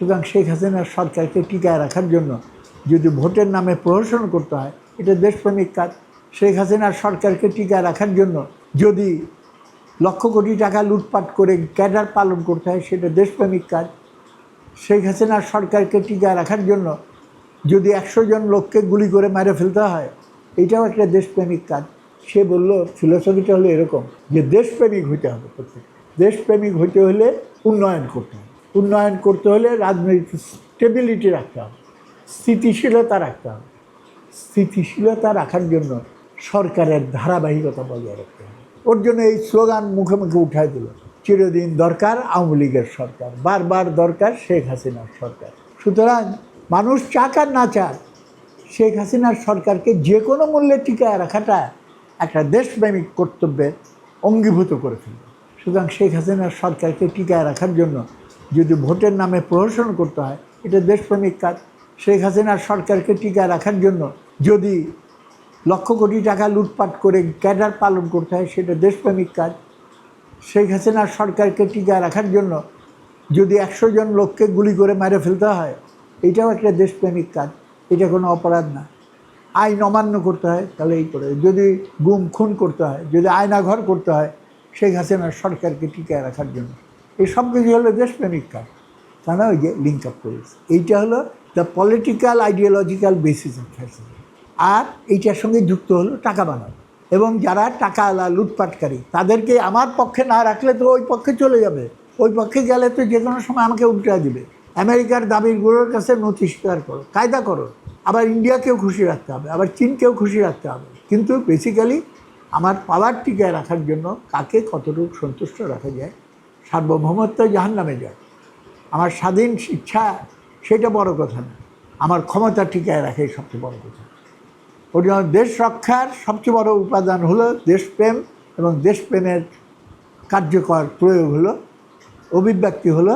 সুতরাং শেখ হাসিনার সরকারকে টিকায় রাখার জন্য যদি ভোটের নামে প্রহসন করতে হয়, এটা দেশপ্রেমিক কাজ। শেখ হাসিনার সরকারকে টিকায় রাখার জন্য যদি লক্ষ কোটি টাকা লুটপাট করে ক্যাডার পালন করতে হয়, সেটা দেশপ্রেমিক কাজ। শেখ হাসিনার সরকারকে টিকায় রাখার জন্য যদি 100 জন লোককে গুলি করে মেরে ফেলতে হয়, এটাও একটা দেশপ্রেমিক কাজ। সে বলল ফিলোসফিটা হলো এরকম যে দেশপ্রেমিক হইতে হবে। প্রত্যেক দেশপ্রেমিক হইতে হলে উন্নয়ন করতে হবে, উন্নয়ন করতে হলে রাজনৈতিক স্টেবিলিটি রাখতে হবে, স্থিতিশীলতা রাখতে হবে। স্থিতিশীলতা রাখার জন্য সরকারের ধারাবাহিকতা বজায় রাখতে হবে। ওর জন্য এই স্লোগান মুখে মুখে উঠাই দিল, চিরদিন দরকার আওয়ামী লীগের সরকার, বারবার দরকার শেখ হাসিনার সরকার। সুতরাং মানুষ চাক আর না চাক, শেখ হাসিনার সরকারকে যে কোনো মূল্যে টিকায় রাখাটা একটা দেশপ্রেমিক কর্তব্যের অঙ্গীভূত করে ফেলবে। সুতরাং শেখ হাসিনার সরকারকে টিকায় রাখার জন্য যদি ভোটের নামে প্রহসন করতে হয়, এটা দেশপ্রেমিক কাজ। শেখ হাসিনার সরকারকে টিকায় রাখার জন্য যদি লক্ষ কোটি টাকা লুটপাট করে ক্যাডার পালন করতে হয়, সেটা দেশপ্রেমিক কাজ। শেখ হাসিনার সরকারকে টিকায় রাখার জন্য যদি 100 জন লোককে গুলি করে মেরে ফেলতে হয়, এটাও একটা দেশপ্রেমিক কাজ। এটা কোনো অপরাধ না। আইন অমান্য করতে হয় তাহলে এই করে, যদি গুম খুন করতে হয়, যদি আয়নাঘর করতে হয় শেখ হাসিনার সরকারকে টিকায় রাখার জন্য, এই সব কিছু হলো দেশপ্রেমিক কাজ। তা না, ওই যে লিঙ্ক আপ করেছে। এইটা হলো the political ideological basis of fascism. আর এইটার সঙ্গে যুক্ত হলো টাকা বানানো, এবং যারা টাকা আলা লুটপাটকারী তাদেরকে আমার পক্ষে না রাখলে তো ওই পক্ষে চলে যাবে, ওই পক্ষে গেলে তো যে কোনো সময় আমাকে উল্টা দিবে। আমেরিকার দাবিগুলোর কাছে নথি স্বীকার করো, কায়দা করো। আবার ইন্ডিয়াকেও খুশি রাখতে হবে, আবার চীনকেও খুশি রাখতে হবে। কিন্তু বেসিক্যালি আমার পাওয়ার টিকায় রাখার জন্য কাকে কতটুকু সন্তুষ্ট রাখা যায়, সার্বভৌমত্ব জাহান্নামে যায়। আমার স্বাধীন ইচ্ছা সেটা বড় কথা না, আমার ক্ষমতা টিকায় রাখাই সবচেয়ে বড় কথা। ওর জন্য দেশ রক্ষার সবচেয়ে বড় উপাদান হলো দেশপ্রেম, এবং দেশপ্রেমের কার্যকর প্রয়োগ হলো, অভিব্যক্তি হলো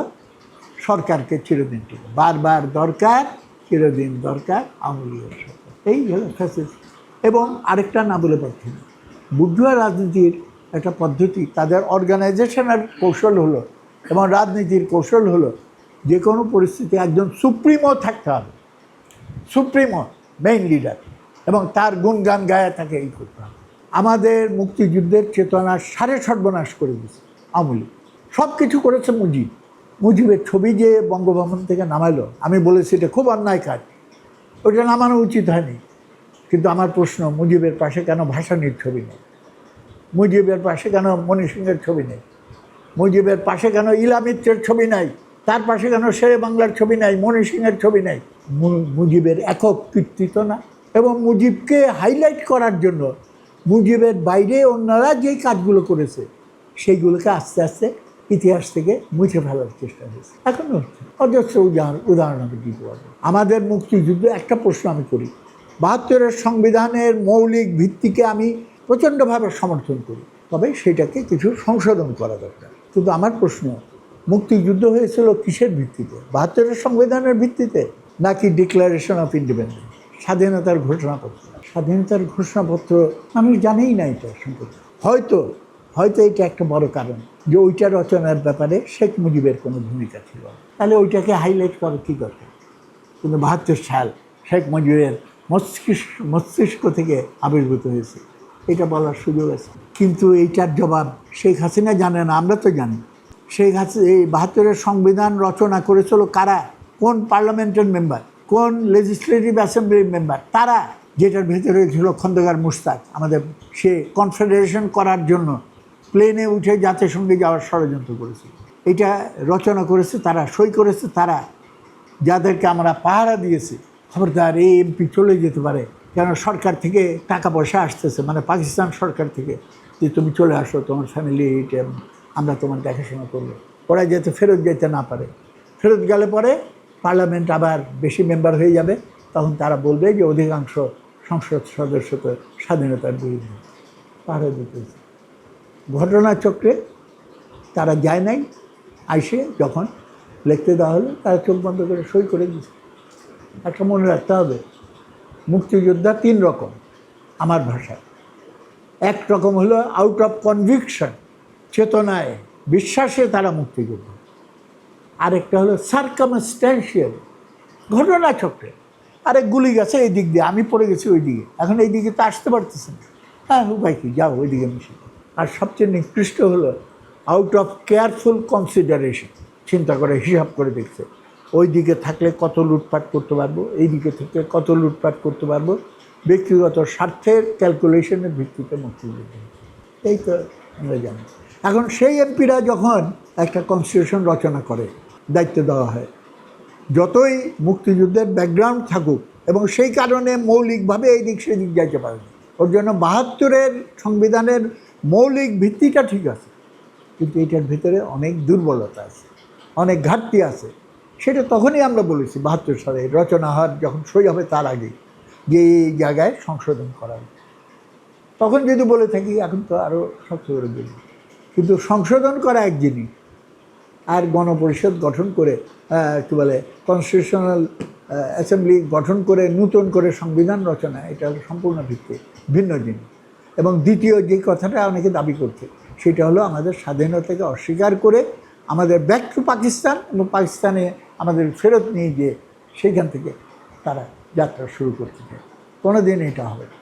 সরকারকে চিরদিন টিকে, বারবার দরকার, চিরদিন দরকার আওয়ামী লীগের সরকার। এই হলো ফ্যাসিস্ট। এবং আরেকটা না বলে পারছি না, বুর্জোয়া রাজনীতির একটা পদ্ধতি, তাদের অর্গানাইজেশনের কৌশল হলো এবং রাজনীতির কৌশল হলো যে কোনো পরিস্থিতি একজন সুপ্রিমো থাকতে হবে, সুপ্রিমো মেইন লিডার, এবং তার গুণগান গায়ে তাকে এই করতে হবে। আমাদের মুক্তিযুদ্ধের চেতনার সর্বনাশ করে দিয়েছে আওয়ামী লীগ। সব কিছু করেছে মুজিবের ছবি যে বঙ্গভবন থেকে নামালো, আমি বলেছি এটা খুব অন্যায় কাজ, ওটা নামানো উচিত হয়নি। কিন্তু আমার প্রশ্ন, মুজিবের পাশে কেন ভাসানীর ছবি নেই? মুজিবের পাশে কেন মণি সিংয়ের ছবি নেই? মুজিবের পাশে কেন ইলা মিত্রের ছবি নাই? তার পাশে কেন শেরে বাংলার ছবি নাই, মণি সিংয়ের ছবি নাই? মুজিবের একক কৃতিত্ব না? এবং মুজিবকে হাইলাইট করার জন্য মুজিবের বাইরে অন্যরা যেই কাজগুলো করেছে সেইগুলোকে আস্তে আস্তে ইতিহাস থেকে মুছে ফেলার চেষ্টা হয়েছে, এখনও হচ্ছে। অজস্র উদাহরণ আমি দিতে পারবো। আমাদের মুক্তিযুদ্ধ, একটা প্রশ্ন আমি করি, 72-এর সংবিধানের মৌলিক ভিত্তিকে আমি প্রচণ্ডভাবে সমর্থন করি, তবে সেটাকে কিছু সংশোধন করা দরকার। কিন্তু আমার প্রশ্ন, মুক্তিযুদ্ধ হয়েছিল কিসের ভিত্তিতে? 72-এর সংবিধানের ভিত্তিতে, নাকি ডিক্লারেশন অফ ইন্ডিপেন্ডেন্স, স্বাধীনতার ঘোষণাপত্র? স্বাধীনতার ঘোষণাপত্র মানুষ জানেই না এটা সম্পর্কে। হয়তো এটা একটা বড় কারণ যে ওইটা রচনার ব্যাপারে শেখ মুজিবের কোনো ভূমিকা ছিল, তাহলে ওইটাকে হাইলাইট করার কী দরকার? কিন্তু 72 সাল শেখ মুজিবের মস্তিষ্ক থেকে আবির্ভূত হয়েছে, এটা বলার সুযোগ আছে। কিন্তু এইটার জবাব শেখ হাসিনা জানে না, আমরা তো জানি। শেখ হাসিনা এই 72-এর সংবিধান রচনা করেছিল কারা? কোন পার্লামেন্টের মেম্বার, কোন লেজিসলেটিভ অ্যাসেম্বলির মেম্বার? তারা। যেটার ভেতরে ছিল খন্দকার মুশতাক, আমাদের সে কনফেডারেশন করার জন্য প্লেনে উঠে জাতিসংঘে যাওয়ার ষড়যন্ত্র করেছে। এটা রচনা করেছে তারা, সই করেছে তারা, যাদেরকে আমরা পাহারা দিয়েছি। খবরদার এই এমপি চলে যেতে পারে, কেন সরকার থেকে টাকা পয়সা আসতেছে, মানে পাকিস্তান সরকার থেকে, যে তুমি চলে আসো, তোমার ফ্যামিলি আমরা তোমার দেখাশোনা করবো। ওরা যাতে ফেরত যেতে না পারে। ফেরত গেলে পরে পার্লামেন্ট আবার বেশি মেম্বার হয়ে যাবে, তখন তারা বলবে যে অধিকাংশ সংসদ সদস্য তো স্বাধীনতার বিরুদ্ধে। পাহারা দিতেছে। ঘটনাচক্রে তারা যায় নাই, আইসে যখন লিখতে দেওয়া হলো তারা চোখ বন্ধ করে সই করে দিয়েছে। একটা মনে রাখতে হবে, মুক্তিযোদ্ধা 3 রকম আমার ভাষায়। এক রকম হলো আউট অফ কনভিকশন, চেতনায়, বিশ্বাসে তারা মুক্তিযোদ্ধা। আরেকটা হলো সার্কামস্ট্যান্সিয়াল, ঘটনা চক্রে। আরে গুলি গেছে এই দিক দিয়ে, আমি পড়ে গেছি ওই দিকে, এখন এই দিকে তো আসতে পারতেছি না, হ্যাঁ উপায় কি, যাও ওই দিকে মিশে। আর সবচেয়ে নিকৃষ্ট হলো আউট অফ কেয়ারফুল কনসিডারেশন, চিন্তা করে হিসাব করে দেখছে ওই দিকে থাকলে কত লুটপাট করতে পারবো, এই দিকে থেকে কত লুটপাট করতে পারবো, ব্যক্তিগত স্বার্থের ক্যালকুলেশনের ভিত্তিতে মুক্তিযুদ্ধ। এই তো আমরা জানি। এখন সেই এমপিরা যখন একটা কনস্টিটিউশন রচনা করে, দায়িত্ব দেওয়া হয়, যতই মুক্তিযুদ্ধের ব্যাকগ্রাউন্ড থাকুক, এবং সেই কারণে মৌলিকভাবে এই দিক সেদিক যাইতে পারে না, ওর জন্য ৭২-এর সংবিধানের মৌলিক ভিত্তিটা ঠিক আছে, কিন্তু এটার ভিতরে অনেক দুর্বলতা আছে, অনেক ঘাটতি আছে। সেটা তখনই আমরা বলেছি ৭২ সালে রচনা হওয়ার যখন সই হবে তার আগে, যে এই জায়গায় সংশোধন করা হবে। তখন যদি বলে থাকি, এখন তো আরও শক্ত করে বলি। কিন্তু সংশোধন করা এক জিনিস, আর গণপরিষদ গঠন করে কী বলে কনস্টিটিউশনাল অ্যাসেম্বলি গঠন করে নতুন করে সংবিধান রচনা, এটা হলো সম্পূর্ণ ভিত্তি ভিন্ন জিনিস। এবং দ্বিতীয় যে কথাটা অনেকে দাবি করছে, সেটা হলো আমাদের স্বাধীনতাকে অস্বীকার করে আমাদের ব্যাক টু পাকিস্তান, এবং পাকিস্তানে আমাদের ফেরত নিয়ে গিয়ে সেইখান থেকে তারা যাত্রা শুরু করতে চায়। কোনো দিন এটা হবে না।